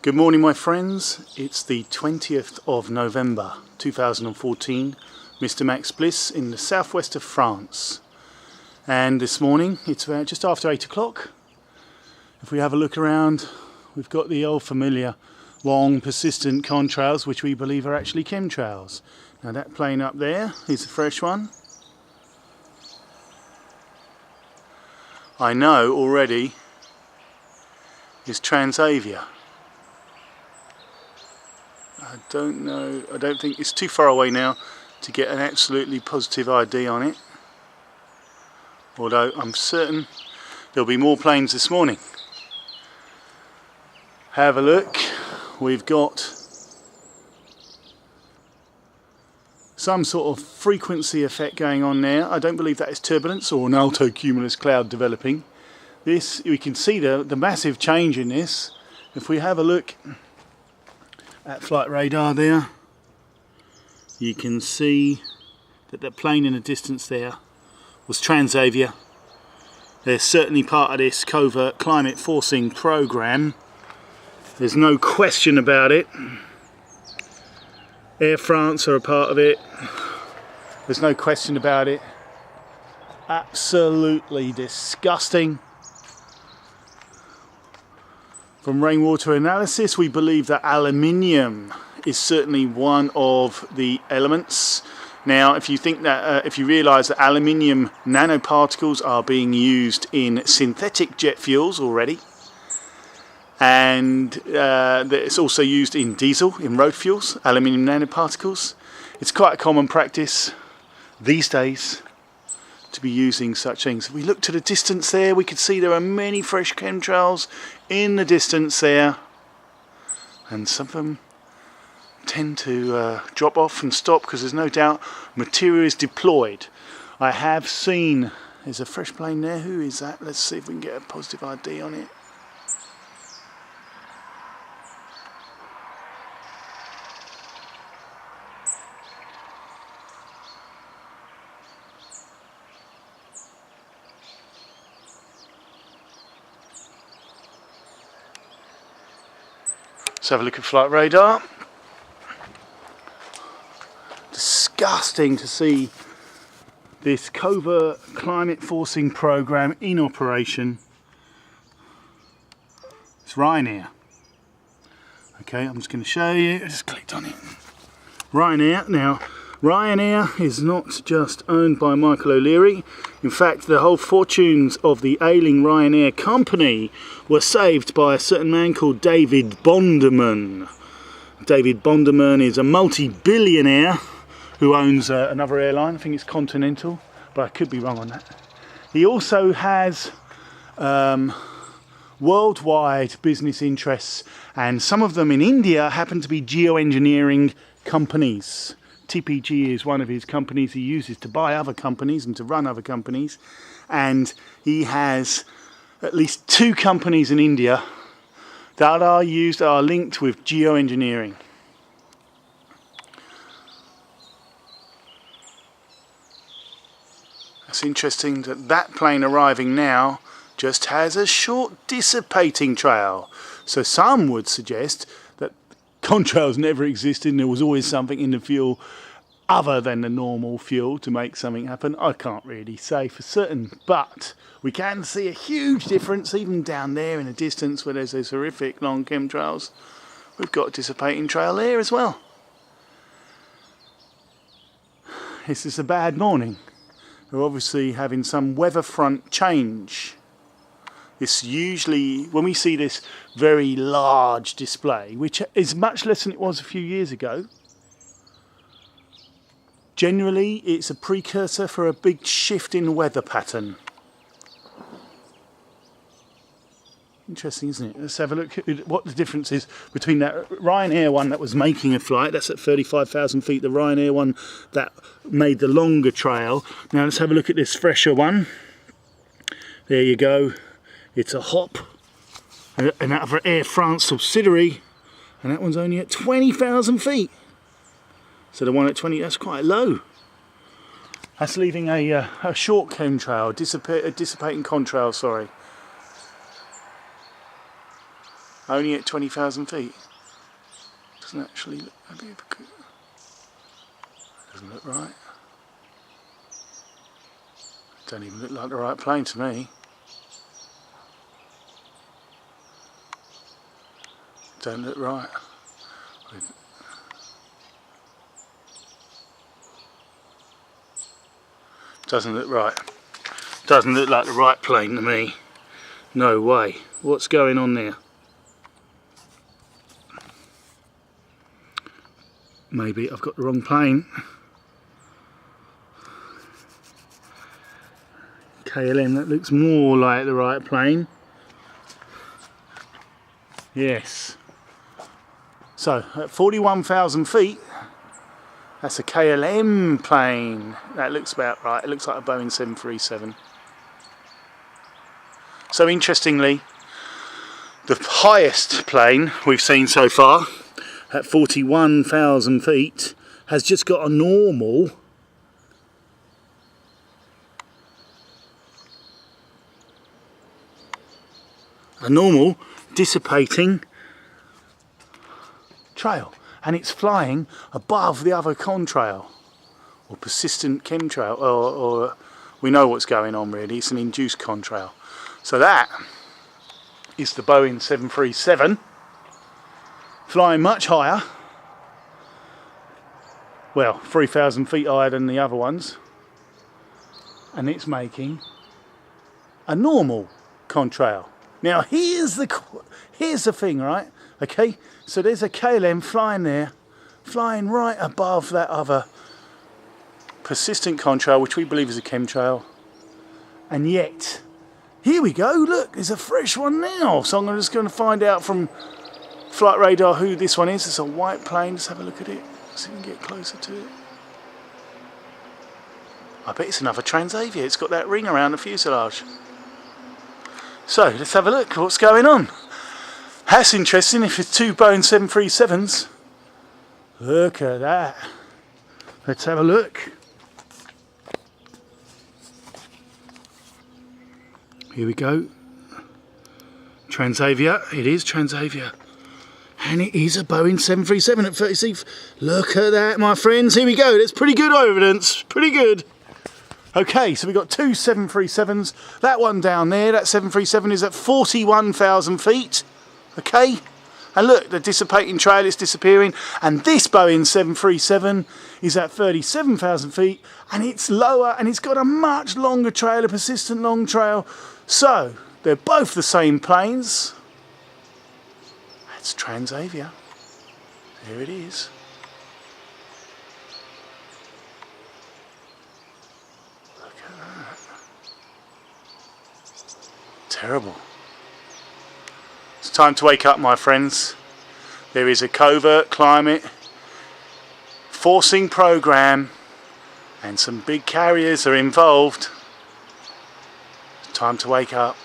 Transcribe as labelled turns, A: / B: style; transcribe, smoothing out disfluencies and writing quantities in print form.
A: Good morning, my friends. It's the 20th of November 2014, Mr. Max Bliss in the southwest of France. And this morning, it's about just after 8 o'clock. If we have a look around, we've got the old familiar long persistent contrails, which we believe are actually chemtrails. Now that plane up there is a fresh one. I know already is Transavia. I don't think it's too far away now to get an absolutely positive ID on it. Although I'm certain there'll be more planes this morning. Have a look. We've got some sort of frequency effect going on there. I don't believe that is turbulence or an altocumulus cloud developing. This, we can see the massive change in this. If we have a look at flight radar there, you can see that the plane in the distance there was Transavia. They're certainly part of this covert climate forcing program. There's no question about it. Air France are a part of it. There's no question about it. Absolutely disgusting. From rainwater analysis, we believe that aluminium is certainly one of the elements. Now, if you think that, if you realise that aluminium nanoparticles are being used in synthetic jet fuels already, and that it's also used in diesel, in road fuels, aluminium nanoparticles, it's quite a common practice these days to be using such things. If we look to the distance there, we could see there are many fresh chemtrails in the distance there, and some of them tend to drop off and stop because there's no doubt material is deployed. I have seen, there's a fresh plane there. Who is that? Let's see if we can get a positive ID on it. Let's have a look at flight radar. Disgusting to see this covert climate forcing program in operation. It's Ryanair. Okay, I'm just going to show you. I just clicked on it. Ryanair. Now, Ryanair is not just owned by Michael O'Leary. In fact, the whole fortunes of the ailing Ryanair company were saved by a certain man called David Bonderman. David Bonderman is a multi-billionaire who owns another airline. I think it's Continental, but I could be wrong on that. He also has worldwide business interests, and some of them in India happen to be geoengineering companies. TPG is one of his companies he uses to buy other companies and to run other companies, and he has at least 2 companies in India that are linked with geoengineering. It's interesting that that plane arriving now just has a short dissipating trail. So some would suggest that contrails never existed and there was always something in the fuel other than the normal fuel to make something happen. I can't really say for certain, but we can see a huge difference even down there in the distance where there's those horrific long chemtrails. We've got a dissipating trail there as well. This is a bad morning. We're obviously having some weather front change. This usually, when we see this very large display, which is much less than it was a few years ago, generally it's a precursor for a big shift in weather pattern. Interesting, isn't it? Let's have a look at what the difference is between that Ryanair one that was making a flight, that's at 35,000 feet, the Ryanair one that made the longer trail. Now let's have a look at this fresher one. There you go. It's a HOP, another Air France subsidiary, and that one's only at 20,000 feet. So the one at 20, that's quite low. That's leaving a short chemtrail, a dissipating contrail, sorry. Only at 20,000 feet. Doesn't actually look, doesn't look right. Don't even look like the right plane to me. Don't look right. Doesn't look right. Doesn't look like the right plane to me. No way. What's going on there? Maybe I've got the wrong plane. KLM, that looks more like the right plane. Yes. So at 41,000 feet, that's a KLM plane. That looks about right. It looks like a Boeing 737. So interestingly, the highest plane we've seen so far at 41,000 feet has just got a normal dissipating trail, and it's flying above the other contrail or persistent chemtrail, or we know what's going on really. It's an induced contrail. So that is the Boeing 737 flying much higher, well 3,000 feet higher than the other ones, and it's making a normal contrail. Now here's the thing, right? Okay, so there's a KLM flying there, flying right above that other persistent contrail, which we believe is a chemtrail, and yet here we go, look, there's a fresh one now. So I'm just going to find out from flight radar who this one is. It's a white plane. Let's have a look at it, see if we can get closer to it. I bet it's another Transavia. It's got that ring around the fuselage. So let's have a look what's going on. That's interesting. If it's two Boeing 737s, look at that. Let's have a look. Here we go. Transavia. It is Transavia. And it is a Boeing 737 at 36. Look at that, my friends. Here we go. That's pretty good evidence. Pretty good. Okay, so we've got two 737s. That one down there, that 737 is at 41,000 feet. Okay, and look, the dissipating trail is disappearing. And this Boeing 737 is at 37,000 feet, and it's lower, and it's got a much longer trail, a persistent long trail. So they're both the same planes. That's Transavia. There it is. Look at that. Terrible. It's time to wake up, my friends. There is a covert climate forcing program, and some big carriers are involved. It's time to wake up.